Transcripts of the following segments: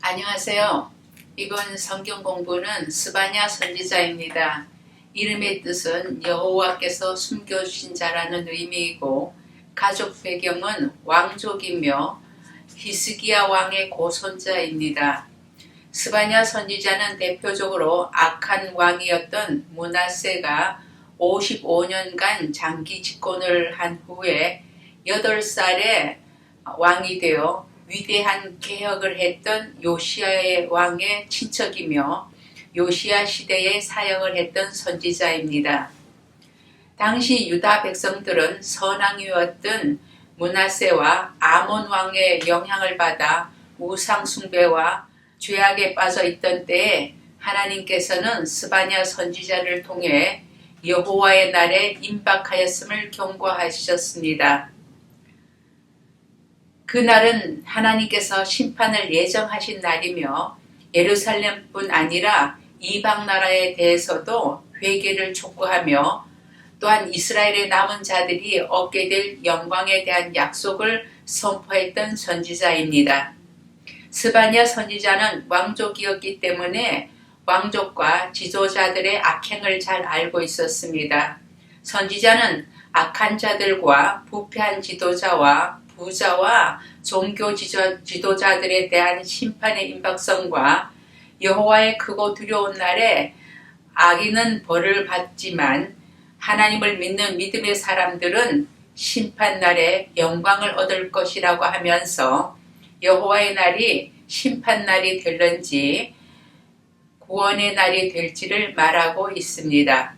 안녕하세요. 이번 성경 공부는 스바냐 선지자입니다. 이름의 뜻은 여호와께서 숨겨주신 자라는 의미이고 가족 배경은 왕족이며 히스기야 왕의 고손자입니다. 스바냐 선지자는 대표적으로 악한 왕이었던 므낫세가 55년간 장기 집권을 한 후에 8살에 왕이 되어 위대한 개혁을 했던 요시야 왕의 친척이며 요시야 시대에 사역을 했던 선지자입니다. 당시 유다 백성들은 선왕이었던 므낫세와 아몬 왕의 영향을 받아 우상 숭배와 죄악에 빠져 있던 때에 하나님께서는 스바냐 선지자를 통해 여호와의 날에 임박하였음을 경고하셨습니다. 그날은 하나님께서 심판을 예정하신 날이며 예루살렘뿐 아니라 이방 나라에 대해서도 회개를 촉구하며 또한 이스라엘의 남은 자들이 얻게 될 영광에 대한 약속을 선포했던 선지자입니다. 스바냐 선지자는 왕족이었기 때문에 왕족과 지도자들의 악행을 잘 알고 있었습니다. 선지자는 악한 자들과 부패한 지도자와 부자와 종교 지도자들에 대한 심판의 임박성과 여호와의 크고 두려운 날에 악인은 벌을 받지만 하나님을 믿는 믿음의 사람들은 심판날에 영광을 얻을 것이라고 하면서 여호와의 날이 심판날이 될런지 구원의 날이 될지를 말하고 있습니다.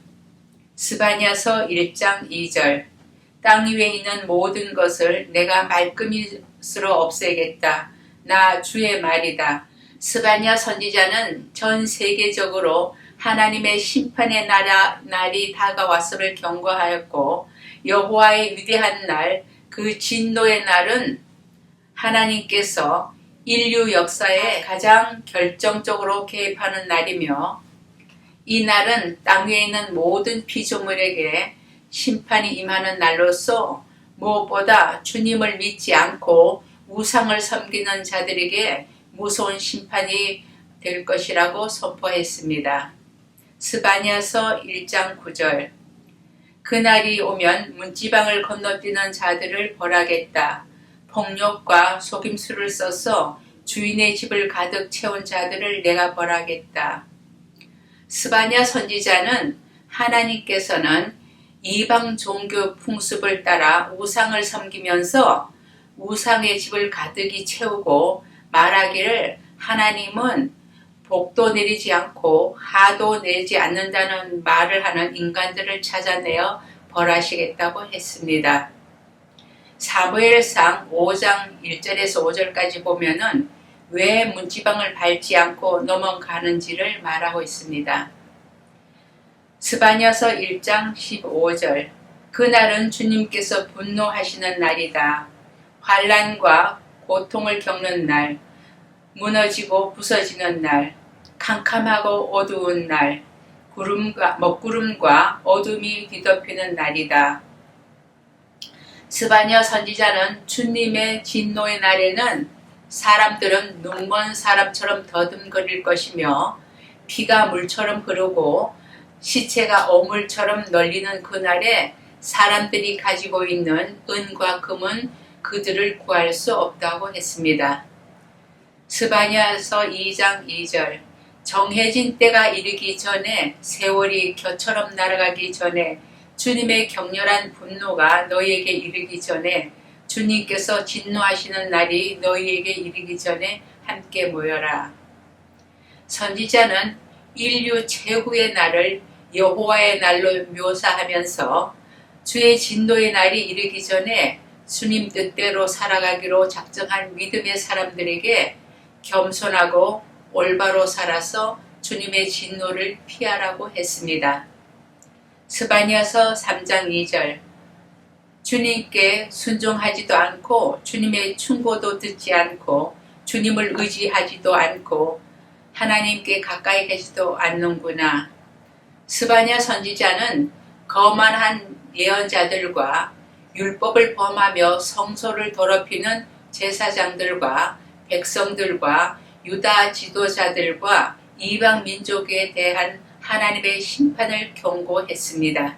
스바냐서 1장 2절 땅 위에 있는 모든 것을 내가 말끔히스로 없애겠다. 나 주의 말이다. 스바냐 선지자는 전 세계적으로 하나님의 심판의 날이 다가왔음을 경고하였고 여호와의 위대한 날, 그 진노의 날은 하나님께서 인류 역사에 가장 결정적으로 개입하는 날이며 이 날은 땅 위에 있는 모든 피조물에게 심판이 임하는 날로서 무엇보다 주님을 믿지 않고 우상을 섬기는 자들에게 무서운 심판이 될 것이라고 선포했습니다. 스바냐서 1장 9절 그날이 오면 문지방을 건너뛰는 자들을 벌하겠다. 폭력과 속임수를 써서 주인의 집을 가득 채운 자들을 내가 벌하겠다. 스바냐 선지자는 하나님께서는 이방 종교 풍습을 따라 우상을 섬기면서 우상의 집을 가득히 채우고 말하기를 하나님은 복도 내리지 않고 하도 내지 않는다는 말을 하는 인간들을 찾아내어 벌하시겠다고 했습니다. 사무엘상 5장 1절에서 5절까지 보면은 왜 문지방을 밟지 않고 넘어가는지를 말하고 있습니다. 스바냐서 1장 15절 그날은 주님께서 분노하시는 날이다. 환난과 고통을 겪는 날, 무너지고 부서지는 날, 캄캄하고 어두운 날, 먹구름과 어둠이 뒤덮이는 날이다. 스바냐 선지자는 주님의 진노의 날에는 사람들은 눈먼 사람처럼 더듬거릴 것이며 피가 물처럼 흐르고 시체가 어물처럼 널리는 그날에 사람들이 가지고 있는 은과 금은 그들을 구할 수 없다고 했습니다. 스바냐서 2장 2절 정해진 때가 이르기 전에 세월이 겨처럼 날아가기 전에 주님의 격렬한 분노가 너희에게 이르기 전에 주님께서 진노하시는 날이 너희에게 이르기 전에 함께 모여라. 선지자는 인류 최후의 날을 여호와의 날로 묘사하면서 주의 진노의 날이 이르기 전에 주님 뜻대로 살아가기로 작정한 믿음의 사람들에게 겸손하고 올바로 살아서 주님의 진노를 피하라고 했습니다. 스바냐서 3장 2절 주님께 순종하지도 않고 주님의 충고도 듣지 않고 주님을 의지하지도 않고 하나님께 가까이 계시도 않는구나. 스바냐 선지자는 거만한 예언자들과 율법을 범하며 성소를 더럽히는 제사장들과 백성들과 유다 지도자들과 이방 민족에 대한 하나님의 심판을 경고했습니다.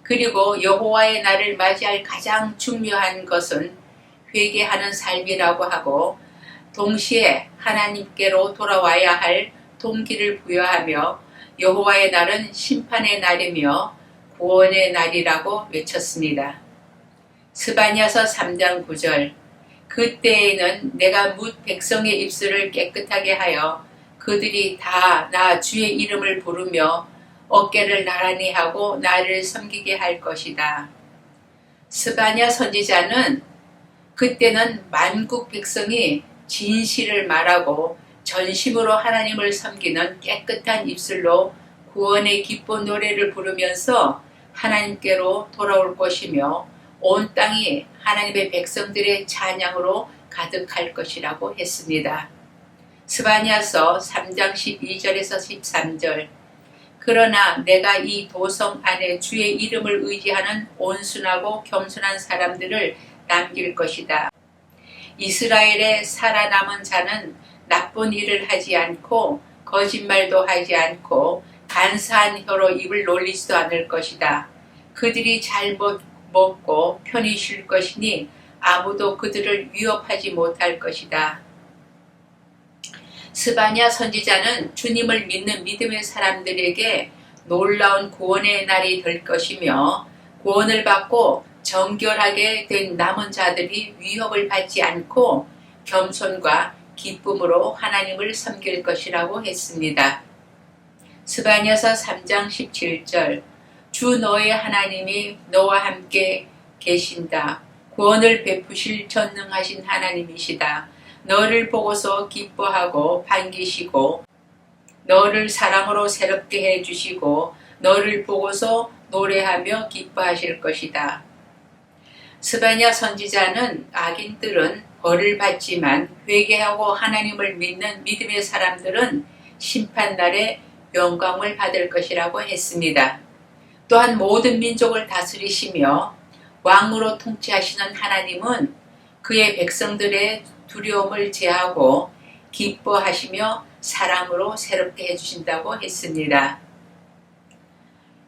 그리고 여호와의 날을 맞이할 가장 중요한 것은 회개하는 삶이라고 하고, 동시에 하나님께로 돌아와야 할 동기를 부여하며 여호와의 날은 심판의 날이며 구원의 날이라고 외쳤습니다. 스바냐서 3장 9절. 그때에는 내가 뭇 백성의 입술을 깨끗하게 하여 그들이 다 나 주의 이름을 부르며 어깨를 나란히 하고 나를 섬기게 할 것이다. 스바냐 선지자는 그때는 만국 백성이 진실을 말하고 전심으로 하나님을 섬기는 깨끗한 입술로 구원의 기쁜 노래를 부르면서 하나님께로 돌아올 것이며 온 땅이 하나님의 백성들의 찬양으로 가득할 것이라고 했습니다. 스바냐서 3장 12절에서 13절. 그러나 내가 이 도성 안에 주의 이름을 의지하는 온순하고 겸손한 사람들을 남길 것이다. 이스라엘의 살아남은 자는 나쁜 일을 하지 않고 거짓말도 하지 않고 간사한 혀로 입을 놀리지도 않을 것이다. 그들이 잘 먹고 편히 쉴 것이니 아무도 그들을 위협하지 못할 것이다. 스바냐 선지자는 주님을 믿는 믿음의 사람들에게 놀라운 구원의 날이 될 것이며, 구원을 받고 정결하게 된 남은 자들이 위협을 받지 않고 겸손과 기쁨으로 하나님을 섬길 것이라고 했습니다. 스바냐서 3장 17절. 주 너의 하나님이 너와 함께 계신다. 구원을 베푸실 전능하신 하나님이시다. 너를 보고서 기뻐하고 반기시고 너를 사랑으로 새롭게 해주시고 너를 보고서 노래하며 기뻐하실 것이다. 스바냐 선지자는 악인들은 벌을 받지만 회개하고 하나님을 믿는 믿음의 사람들은 심판날에 영광을 받을 것이라고 했습니다. 또한 모든 민족을 다스리시며 왕으로 통치하시는 하나님은 그의 백성들의 두려움을 제하고 기뻐하시며 사랑으로 새롭게 해주신다고 했습니다.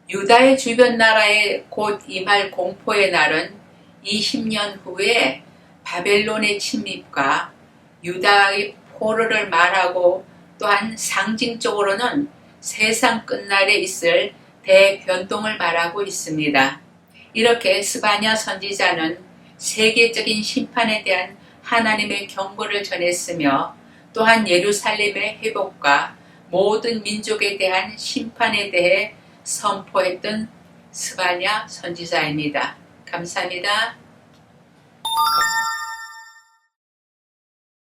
유다의 주변 나라에 곧 임할 공포의 날은 20년 후에 바벨론의 침입과 유다의 포로를 말하고, 또한 상징적으로는 세상 끝날에 있을 대변동을 말하고 있습니다. 이렇게 스바냐 선지자는 세계적인 심판에 대한 하나님의 경고를 전했으며, 또한 예루살렘의 회복과 모든 민족에 대한 심판에 대해 선포했던 스바냐 선지자입니다. 감사합니다.